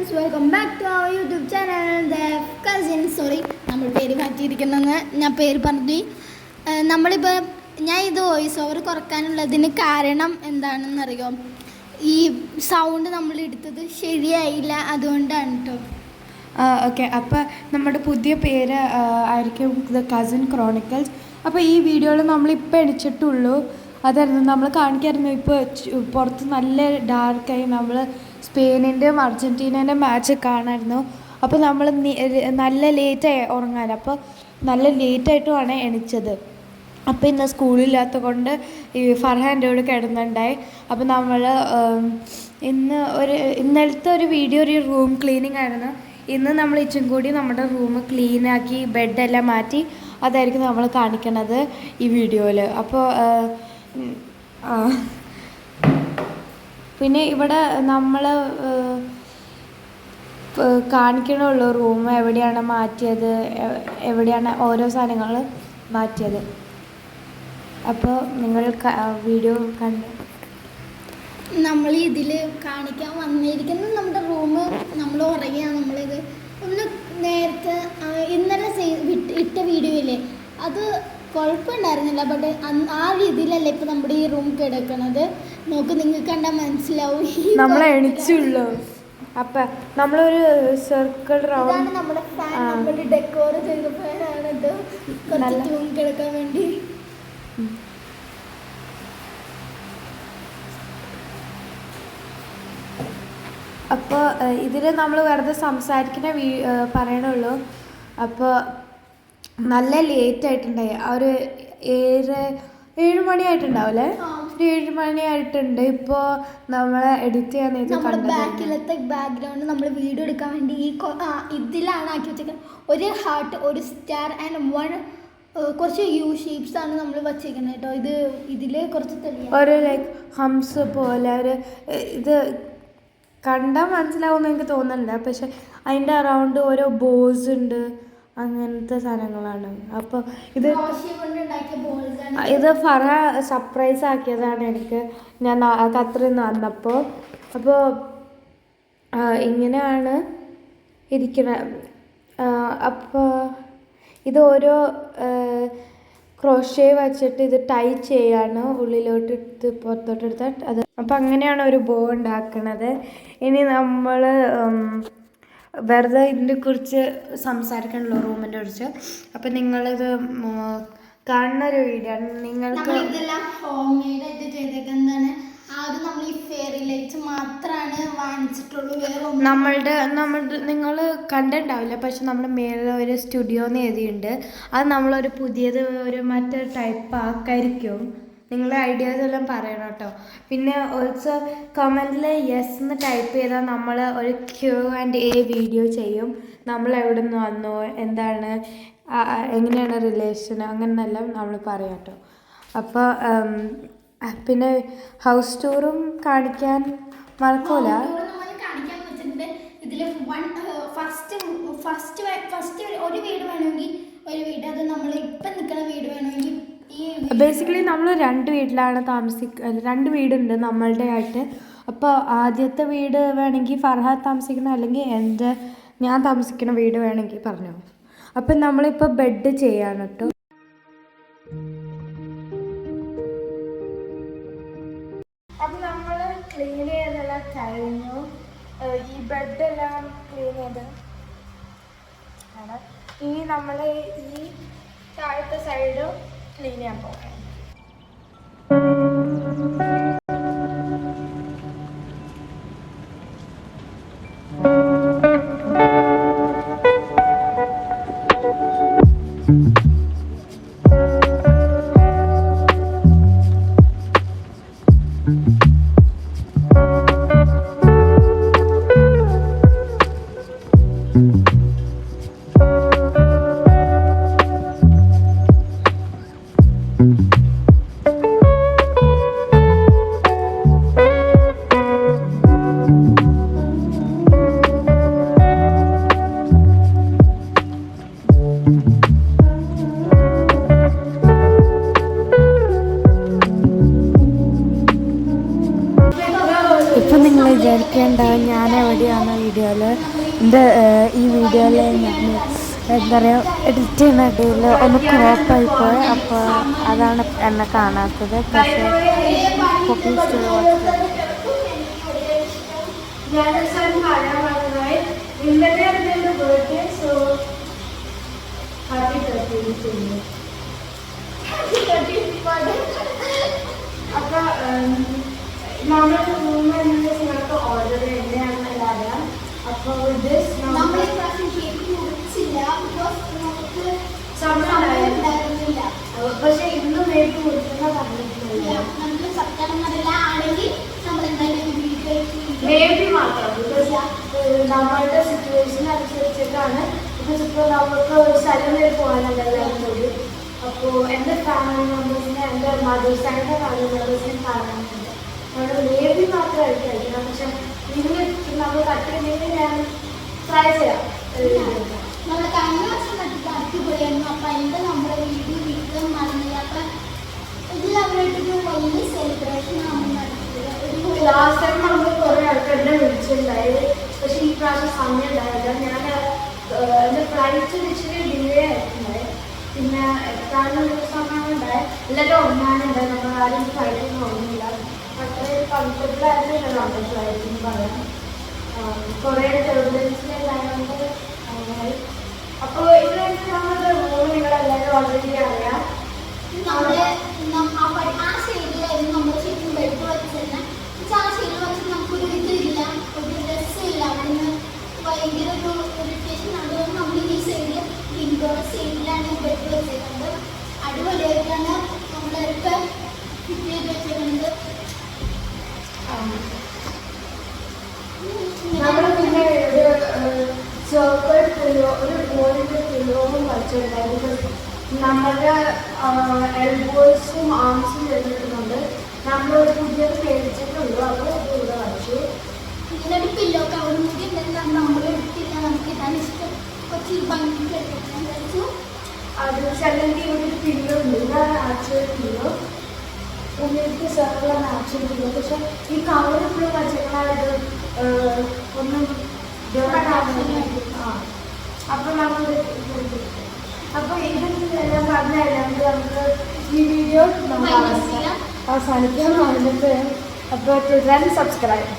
Friends, welcome back to our YouTube channel the cousin. Sorry, നമ്മൾ പേര് മാറ്റിയിരിക്കണമെന്ന് ഞാൻ പേര് പറഞ്ഞു. നമ്മളിപ്പോൾ ഞാൻ ഇത് വോയിസ് ഓവർ കുറക്കാനുള്ളതിന് കാരണം എന്താണെന്നറിയോ? ഈ സൗണ്ട് നമ്മൾ എടുത്തത് ശരിയായില്ല, അതുകൊണ്ടാണ് കേട്ടോ. ഓക്കെ, അപ്പോൾ നമ്മുടെ പുതിയ പേര് ആയിരിക്കും ദ കസിൻ ക്രോണിക്കൽസ്. അപ്പോൾ ഈ വീഡിയോയിൽ നമ്മളിപ്പോൾ എണിച്ചിട്ടുള്ളൂ. അതായിരുന്നു നമ്മൾ കാണിക്കായിരുന്നു. ഇപ്പോൾ പുറത്ത് നല്ല ഡാർക്കായി. നമ്മൾ സ്പെയിനിൻ്റെയും അർജൻറ്റീനേൻ്റെയും മാച്ച് കാണാമായിരുന്നു. അപ്പോൾ നമ്മൾ നല്ല ലേറ്റായി ഉറങ്ങാൻ. അപ്പോൾ നല്ല ലേറ്റായിട്ടുമാണ് എണിച്ചത്. അപ്പോൾ ഇന്ന് സ്കൂളില്ലാത്തത് കൊണ്ട് ഈ ഫർഹാൻ്റെ കൂടെ കിടന്നുണ്ടായി. അപ്പോൾ നമ്മൾ ഇന്നലത്തെ ഒരു വീഡിയോ ഒരു റൂം ക്ലീനിങ് ആയിരുന്നു. ഇന്ന് നമ്മൾ ഇച്ചും കൂടി നമ്മുടെ റൂം ക്ലീനാക്കി ബെഡെല്ലാം മാറ്റി അതായിരിക്കും നമ്മൾ കാണിക്കണത് ഈ വീഡിയോയിൽ. അപ്പോൾ പിന്നെ ഇവിടെ നമ്മൾ കാണിക്കണുള്ളൂ റൂം എവിടെയാണ് മാറ്റിയത്, എവിടെയാണ് ഓരോ സാധനങ്ങൾ മാറ്റിയത്. അപ്പോൾ നിങ്ങൾ വീഡിയോ കണ്ട് നമ്മൾ ഇതിൽ കാണിക്കാൻ വന്നിരിക്കുന്നത് നമ്മുടെ റൂം. നമ്മൾ ഉറങ്ങിയാണ് നമ്മളിത് ഒന്ന് നേരത്തെ ഇന്നലെ ഇട്ട വീഡിയോ ഇല്ലേ, അത് കുഴപ്പമുണ്ടായിരുന്നില്ല. ബട്ട് ആ രീതിയിലല്ല ഇപ്പം നമ്മുടെ ഈ റൂം കിടക്കണത്. നോക്ക്, നിങ്ങൾക്ക് കണ്ടാൽ മനസ്സിലാവും. നമ്മൾ എണിച്ചുള്ളൂ. അപ്പം നമ്മളൊരു സർക്കിൾ റൗണ്ട് നമ്മുടെ ഫാൻ നമ്മൾ ഡെക്കോർ ചെയ്ത ഫാനാണിത്, കുറച്ച് റൂം കിടക്കാൻ വേണ്ടി. അപ്പോൾ ഇതിൽ നമ്മൾ വെറുതെ സംസാരിക്കുന്ന പറയണുള്ളൂ. അപ്പോൾ നല്ല ലേറ്റായിട്ടുണ്ടായി. ഒരു 7 മണിയായിട്ടുണ്ടാവില്ലേ? 7 മണിയായിട്ടുണ്ട്. ഇപ്പോൾ നമ്മൾ എഡിറ്റ് ചെയ്യാൻ ബാക്കിലത്തെ ബാക്ക്ഗ്രൗണ്ട് നമ്മൾ വീഡിയോ എടുക്കാൻ വേണ്ടി ഇതിലാണ് ആക്കി വെച്ചേക്കുന്നത്. ഒരു ഹാർട്ട്, ഒരു സ്റ്റാർ ആൻഡ് കുറച്ച് യു ഷേപ്സ് ആണ് നമ്മൾ വച്ചേക്കുന്നത് കേട്ടോ. ഇതിൽ കുറച്ച് ഒരു ലൈക്ക് ഹംസ് പോലെ ഇത് കണ്ടാൽ മനസ്സിലാവുമെന്ന് എനിക്ക് തോന്നുന്നില്ല. പക്ഷെ അതിൻ്റെ അറൗണ്ട് ഓരോ ബോൾസ് ഉണ്ട്, അങ്ങനത്തെ സാധനങ്ങളാണ്. അപ്പോൾ ഇത് ഫറ സർപ്രൈസ് ആക്കിയതാണ് എനിക്ക്, ഞാൻ ഖത്തറിൽ നിന്ന് വന്നപ്പോൾ. അപ്പോൾ ഇങ്ങനെയാണ് ഇരിക്കുന്നത്. അപ്പോൾ ഇത് ഓരോ ക്രോഷേ വച്ചിട്ട് ഇത് ടൈ ചെയ്യാണ്, ഉള്ളിലോട്ട് എടുത്ത് പുറത്തോട്ട് എടുത്താൽ അത്. അപ്പം അങ്ങനെയാണ് ഒരു ബോ ഉണ്ടാക്കുന്നത്. ഇനി നമ്മൾ വെറുതെ ഇതിനെ കുറിച്ച് സംസാരിക്കണല്ലോ, റൂമിനെ കുറിച്ച്. അപ്പം നിങ്ങളിത് കാണുന്ന ഒരു വീഡിയോ ആണ്. നിങ്ങൾക്ക് ഇതെല്ലാം ഹോം മെയ്ഡ് ആയിട്ട് ചെയ്തേക്കുന്നതാണ്. ആദ്യം നമ്മൾ ഈ ഫെയറി ലൈറ്റ്സ് മാത്രമാണ് വാങ്ങിച്ചിട്ടുള്ളൂ. വേറെ നിങ്ങൾ കണ്ടിട്ടുണ്ടാവില്ല, പക്ഷെ നമ്മുടെ മേലെ ഒരു സ്റ്റുഡിയോ എന്ന് എഴുതിയിട്ടുണ്ട്. അത് നമ്മളൊരു പുതിയത് ഒരു മറ്റൊരു ടൈപ്പ് ആക്കായിരിക്കും. നിങ്ങളുടെ ഐഡിയാസ് എല്ലാം പറയണം കേട്ടോ. പിന്നെ ഓൾസോ കമൻറ്റിൽ യെസ് എന്ന് ടൈപ്പ് ചെയ്താൽ നമ്മൾ ഒരു Q&A വീഡിയോ ചെയ്യും. നമ്മൾ എവിടെ നിന്ന് വന്നു, എന്താണ്, എങ്ങനെയാണ് റിലേഷൻ, അങ്ങനെയെല്ലാം നമ്മൾ പറയാം കേട്ടോ. അപ്പോൾ പിന്നെ ഹൗസ് ടൂറും കാണിക്കാൻ മറക്കൂല. ഇതിൽ ഫസ്റ്റ് ഒരു വീട് വേണമെങ്കിൽ ഒരു വീട്, അത് നമ്മൾ ഇപ്പം നിൽക്കുന്ന വീട് വേണമെങ്കിൽ ബേസിക്കലി നമ്മൾ 2 വീട്ടിലാണ് താമസിക്കുന്നത്. 2 വീടുണ്ട് നമ്മളുടെ ആയിട്ട്. അപ്പോൾ ആദ്യത്തെ വീട് വേണമെങ്കിൽ ഫർഹാദ് താമസിക്കണം, അല്ലെങ്കിൽ ഞാൻ താമസിക്കുന്ന വീട് വേണമെങ്കിൽ പറഞ്ഞു. അപ്പം നമ്മളിപ്പോൾ ബെഡ് ചെയ്യാണ് കേട്ടോ. അപ്പം നമ്മൾ ക്ലീൻ ചെയ്തെല്ലാം കഴിഞ്ഞു. ഈ ബെഡെല്ലാം ക്ലീൻ ചെയ്ത് ആണ്. ഇനി നമ്മൾ ഈ താഴത്തെ സൈഡ് ക്ലീൻ ചെയ്യാൻ പോകാം. പോകുന്ന വീഡിയോയിൽ ഈ വീഡിയോയിൽ ഞാൻ എന്താ പറയുക എഡിറ്റ് ചെയ്യുന്ന ഇടയിൽ ഒന്ന് ക്രോപ്പായി പോയി. അപ്പോൾ അതാണ് എന്നെ കാണാത്തത്. പക്ഷേ അപ്പോൾ നമ്മുടെ റൂം നിങ്ങൾക്ക് ഓർഡർ ചെയ്യുന്നതാണെന്നല്ലാതെ. അപ്പോൾ നമ്മൾ ഈ പ്രാവശ്യം കേക്ക് മുറിച്ചില്ല, ബിക്കോസ് നമുക്ക് സമയമുണ്ടായിരുന്നില്ല. പക്ഷെ ഇന്ന് കേക്ക് മുറിക്കുന്ന പറഞ്ഞിട്ടില്ല. നമുക്ക് സത്യാണെന്നറിയില്ല, ആണെങ്കിൽ നമ്മൾ എന്തായാലും മേബി മാത്രം ബിക്കോസ് നമ്മളുടെ സിറ്റുവേഷൻ അനുസരിച്ചിട്ടാണ്. ബിക്കോസ് ഇപ്പോൾ നമുക്ക് ഒരു സ്ഥലം വരെ പോകാനല്ലാതെ. അപ്പോൾ എൻ്റെ ഫാമിലി മെമ്പേഴ്സിനെ, എൻ്റെ മദേഴ്സ് സൈഡിൻ്റെ ഫാമിലി മെമ്പേഴ്സിനെ കാണാനുണ്ട്. നമ്മൾ മേബി മാത്രമായിട്ട് കഴിക്കണം. പക്ഷെ നിങ്ങൾ നമ്മൾ കട്ടില്ലെങ്കിൽ ഞാൻ ട്രൈ ചെയ്യാം. നമ്മൾ കഴിഞ്ഞ വർഷം അടിപൊളിയായിരുന്നു. അപ്പം അതിൻ്റെ നമ്മുടെ വീഡിയോ വീട്ടിൽ മറന്നില്ല. അപ്പം ഇതിൽ അവരായിട്ടൊരു വലിയ സെലിബ്രേഷൻ ആണ് നടത്തിയത്. ലാസ്റ്റ് ടൈം നമ്മൾ കുറേ ആൾക്കാരെ വിളിച്ചിട്ടുണ്ടായി. പക്ഷേ ഈ പ്രാവശ്യം സമയം ഉണ്ടായില്ല. ഞാൻ എൻ്റെ ഫ്ലൈറ്റ് ഇച്ചിരി ഡിലേ ആയിട്ടുണ്ടായി. പിന്നെ എത്താനുള്ള സമയം ഉണ്ടായി. എല്ലാവരും ഒന്നാനുണ്ടായി. നമ്മൾ ആരും ഫ്ലൈറ്റിന് പോകുന്നില്ല. അത്രയും കംഫർട്ടബിൾ ആയിരുന്നില്ല നമ്മുടെ ഫ്ലൈറ്റിന് പറയാം. കുറേ ടെർബുലൻസിലായതുകൊണ്ട് അങ്ങനെ. അപ്പോൾ ഇതിനകത്ത് നമ്മുടെ റൂം നിങ്ങളെല്ലാവരും ഓൾറെഡി അറിയാം. ആ സൈഡിലായിരുന്നു നമ്മൾ ശരിക്കും ബെഡ് വെച്ചിരുന്നത്. പക്ഷെ ആ സൈഡിൽ വെച്ച് നമുക്കൊരു ഇതില്ല, ഒരു ഡ്രസ്സില്ല. അവിടുന്ന് ഭയങ്കര ഒരു ഇറിറ്റേഷൻ. അതുകൊണ്ട് നമ്മൾ ഈ സൈഡിൽ വിൻഡോയുടെ സൈഡിലാണ് ബെഡ് വെച്ചിരിക്കുന്നത്. അടിപൊളിയായിട്ടാണ് നമ്മളൊക്കെ ഫിറ്റ് ചെയ്ത് വെച്ചിരുന്നത്. നമ്മൾ പിന്നെ ഒരു സർക്കിൾ പില്ലോ, ഒരു ഗോൾഡ് പില്ലോവും വച്ചിട്ടുണ്ടായിരുന്നു. നമ്മുടെ എൽബോയ്സും ആംസും ചെയ്തിട്ടുണ്ട്. നമ്മളൊരു പുതിയത് മേടിച്ചിട്ടുള്ളൂ. അപ്പോൾ ഇവിടെ വച്ചു. ഇങ്ങനൊരു പില്ലോ കവർ കൂടി ഉണ്ടെങ്കിൽ നമ്മൾ എടുത്തില്ല. നമുക്ക് ഇതാണ് ഇഷ്ടം. കുറച്ച് ഭംഗിക്ക് എടുക്കാൻ വെച്ചു. അത് ചെല്ലെങ്കിൽ ഇവിടെ ഒരു പില്ലോ ഉണ്ട്. ഇതാണ് ആക്ച്വൽ പില്ലോ. എനിക്ക് സർക്കിളാണ് ആക്ച്വൽ പില്ലോ. പക്ഷെ ഈ കവർ ഇപ്പോഴും വച്ചേക്കാനായിട്ട് ഒന്നും അപ്പോൾ നമ്മൾ അപ്പോൾ ഇതെല്ലാം പറഞ്ഞുതരാണ്ട് നമുക്ക് ഈ വീഡിയോ നമ്മൾ അവസാനിക്കാൻ പറഞ്ഞിട്ട്. അപ്പോൾ തുടരാൻ സബ്സ്ക്രൈബ്.